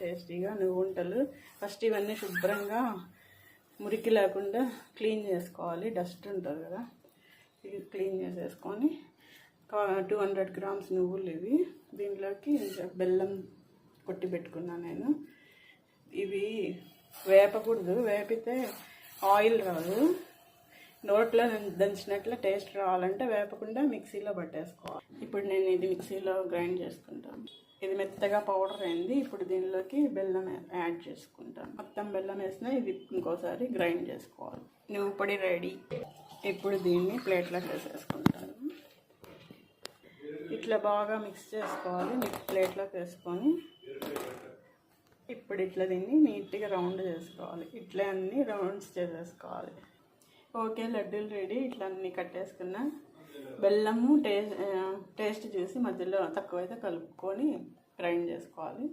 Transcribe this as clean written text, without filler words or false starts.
టేస్టీగా నువ్వుంటలు. ఫస్ట్ ఇవన్నీ శుభ్రంగా మురికి లేకుండా క్లీన్ చేసుకోవాలి. డస్ట్ ఉంటుంది కదా, ఇది క్లీన్ చేసేసుకొని 200 గ్రామ్స్ నువ్వులు ఇవి. దీంట్లోకి బెల్లం కొట్టి పెట్టుకున్నాను నేను. ఇవి వేపకూడదు, వేపితే ఆయిల్ రాదు. నోట్లో దంచినట్లు టేస్ట్ రావాలంటే వేపకుండా మిక్సీలో పట్టేసుకోవాలి. ఇప్పుడు నేను ఇది మిక్సీలో గ్రైండ్ చేసుకుంటాను. ఇది మెత్తగా పౌడర్ అయింది. ఇప్పుడు దీనిలోకి బెల్లం యాడ్ చేసుకుంటాను. మొత్తం బెల్లం వేసినా ఇది ఇంకోసారి గ్రైండ్ చేసుకోవాలి. నువ్వు పొడి రెడీ. ఇప్పుడు దీన్ని ప్లేట్లోకి వేసేసుకుంటాను. ఇట్లా బాగా మిక్స్ చేసుకోవాలి. ప్లేట్లోకి వేసుకొని ఇప్పుడు ఇట్లా దీన్ని నీట్గా రౌండ్ చేసుకోవాలి. ఇట్లా అన్నీ రౌండ్స్ చేసేసుకోవాలి. ఓకే, లడ్డూలు రెడీ. ఇట్లా అన్నీ కట్టేసుకున్నా. బెల్లము టేస్ట్ చూసి మధ్యలో తక్కువైతే కలుపుకొని గ్రైండ్ చేసుకోవాలి.